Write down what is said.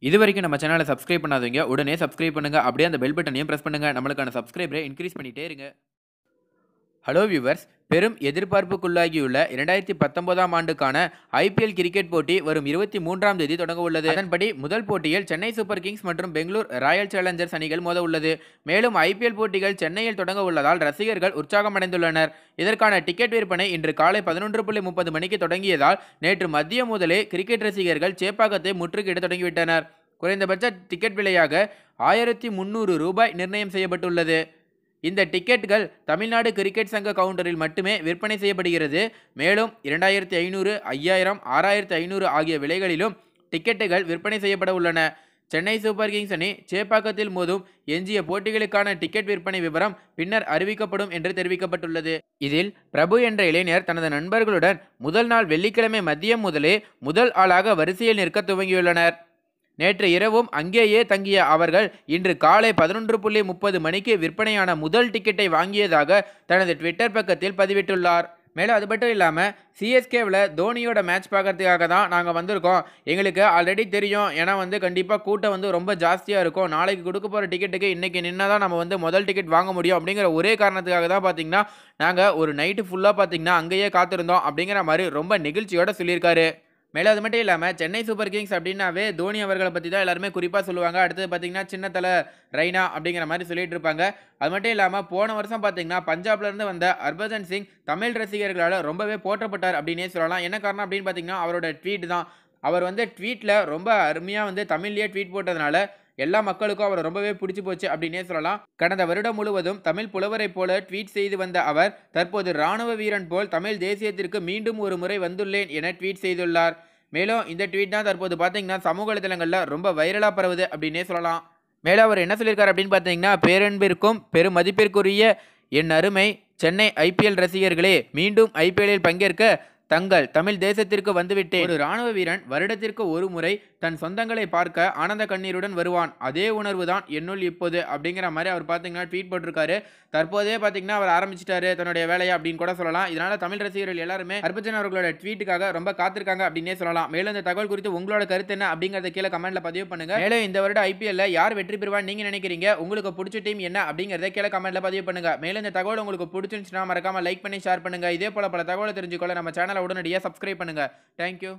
இதுவரைக்கும் நம்ம சேனலை சப்ஸ்கிரைப் பண்ணாதவங்க உடனே சப்ஸ்கிரைப் பண்ணுங்க. அப்படியே அந்த பெல் பட்டனையும் பிரஸ் பண்ணுங்க. நம்மளுக்கான சப்ஸ்கிரைபரை இன்க்ரீஸ் பண்ணிட்டே இருங்க. ஹலோ வியூவர்ஸ், பெரும் எதிர்பார்ப்புக்குள்ளாகியுள்ள 2019ஆம் ஆண்டுக்கான ஐபிஎல் கிரிக்கெட் போட்டி வரும் 23ஆம் தேதி தொடங்க உள்ளது. அதன்படி முதல் போட்டியில் சென்னை சூப்பர் கிங்ஸ் மற்றும் பெங்களூர் ராயல் சேலஞ்சர்ஸ் அணிகள் மோத உள்ளது. மேலும் ஐபிஎல் போட்டிகள் சென்னையில் தொடங்க உள்ளதால் ரசிகர்கள் உற்சாகமடைந்துள்ளனர். இதற்கான டிக்கெட் விற்பனை இன்று காலை 11:30 மணிக்கு தொடங்கியதால் நேற்று மதியம் முதலே கிரிக்கெட் ரசிகர்கள் சேப்பாக்கத்தை முற்றுகையிட தொடங்கிவிட்டனர். குறைந்தபட்ச டிக்கெட் விலையாக ரூ. 1300 நிர்ணயம் செய்யப்பட்டுள்ளது. இந்த டிக்கெட்டுகள் தமிழ்நாடு கிரிக்கெட் சங்க கவுண்டரில் மட்டுமே விற்பனை செய்யப்படுகிறது. மேலும் 2500, 5000, 6500 ஆகிய விலைகளிலும் டிக்கெட்டுகள் விற்பனை செய்யப்பட உள்ளன. சென்னை சூப்பர் கிங்ஸ் அணி சேப்பாக்கத்தில் மோதும் எஞ்சிய போட்டிகளுக்கான டிக்கெட் விற்பனை விவரம் பின்னர் அறிவிக்கப்படும் என்று தெரிவிக்கப்பட்டுள்ளது. இதில் பிரபு என்ற இளைஞர் தனது நண்பர்களுடன் முதல் நாள் வெள்ளிக்கிழமை மதியம் முதலே முதல் ஆளாக வரிசையில் நிற்க துவங்கியுள்ளனர். நேற்று இரவும் அங்கேயே தங்கிய அவர்கள் இன்று காலை 11:30 மணிக்கு விற்பனையான முதல் டிக்கெட்டை வாங்கியதாக தனது ட்விட்டர் பக்கத்தில் பதிவிட்டுள்ளார். மேலும் அது மட்டும் இல்லாமல் சிஎஸ்கேவில் தோனியோட மேட்ச் பார்க்கறதுக்காக தான் நாங்கள் வந்திருக்கோம். எங்களுக்கு ஆல்ரெடி தெரியும். ஏன்னா கண்டிப்பாக கூட்டம் ரொம்ப ஜாஸ்தியாக இருக்கும். நாளைக்கு கொடுக்க போகிற டிக்கெட்டுக்கு இன்றைக்கி நின்னா தான் நம்ம முதல் டிக்கெட் வாங்க முடியும் அப்படிங்கிற ஒரே காரணத்துக்காக தான் பார்த்தீங்கன்னா நாங்கள் ஒரு நைட்டு ஃபுல்லாக பார்த்தீங்கன்னா அங்கேயே காத்திருந்தோம் அப்படிங்கிற மாதிரி ரொம்ப நெகிழ்ச்சியோடு சொல்லியிருக்காரு. மேலும் அது மட்டும் இல்லாமல் சென்னை சூப்பர் கிங்ஸ் அப்படின்னாவே தோனி அவர்களை பற்றி தான் எல்லாருமே குறிப்பாக சொல்லுவாங்க. அடுத்தது பார்த்தீங்கன்னா சின்ன தலை ரெய்னா அப்படிங்கிற மாதிரி சொல்லிட்டு இருப்பாங்க. அது மட்டும் இல்லாமல் போன வருஷம் பார்த்தீங்கன்னா பஞ்சாப்லேருந்து வந்த ஹர்பஜன் சிங் தமிழ் ரசிகர்களால் ரொம்பவே போற்றப்பட்டார் அப்படின்னே சொல்லலாம். என்ன காரணம் அப்படின்னு பார்த்தீங்கன்னா அவரோட ட்வீட் தான். அவர் ட்வீட்டில் ரொம்ப அருமையாக தமிழ்லேயே ட்வீட் போட்டதுனால எல்லா மக்களுக்கும் அவர் ரொம்பவே பிடிச்சி போச்சு அப்படின்னே சொல்லலாம். கடந்த வருடம் முழுவதும் தமிழ் புலவரை போல ட்வீட் செய்து வந்த அவர் தற்போது ராணுவ வீரன் போல் தமிழ் தேசியத்திற்கு மீண்டும் ஒரு முறை வந்துள்ளேன் என ட்வீட் செய்துள்ளார். மேலும் இந்த ட்வீட் தான் தற்போது பார்த்தீங்கன்னா சமூக வலைதளங்களில் ரொம்ப வைரலாக பரவுது அப்படின்னே சொல்லலாம். மேலும் அவர் என்ன சொல்லியிருக்காரு அப்படின்னு பார்த்தீங்கன்னா, பேரன்பிற்கும் பெரும் மதிப்பிற்குரிய என் அருமை சென்னை ஐபிஎல் ரசிகர்களே, மீண்டும் ஐபிஎல்லில் பங்கேற்க தங்கள் தமிழ் தேசத்திற்கு வந்துவிட்டேன். ஒரு ராணுவ வீரன் வருடத்திற்கு ஒரு முறை தன் சொந்தங்களை பார்க்க ஆனந்த கண்ணீருடன் வருவான். அதே உணர்வு தான் என்னுள் இப்போது அப்படிங்கிற மாதிரி அவர் பார்த்தீங்கன்னா ட்வீட் போட்டிருக்காரு. தற்போதே பார்த்தீங்கன்னா அவர் ஆரம்பிச்சிட்டாரு தன்னுடைய வேலையை அப்படின்னு கூட சொல்லலாம். இதனால தமிழ் ரசிகர்கள் எல்லாருமே ஹர்பஜன் அவர்களோட ட்வீட்டுக்காக ரொம்ப காத்திருக்காங்க அப்படின்னே சொல்லலாம். மேலும் இந்த தகவல் குறித்து உங்களோட கருத்து என்ன அப்படிங்கறத கீழே கமெண்ட்ல பதிவு பண்ணுங்க. மேலும் இந்த வருட ஐபிஎல்ல யார் வெற்றி பெறுவான்னு நீங்க நினைக்கிறீங்க? உங்களுக்கு பிடிச்ச டீம் என்ன அப்படிங்கறத கீழே கமெண்ட்ல பதிவு பண்ணுங்க. மேலும் இந்த தகவல் உங்களுக்கு பிடிச்சிருந்துச்சுன்னா மறக்காம லைக் பண்ணி ஷேர் பண்ணுங்க. இதே போல பல தகவலை தெரிஞ்சுக்கொள்ள நம்ம சேனலை உடனடியாக சப்ஸ்கிரைப் பண்ணுங்க. தேங்க்யூ.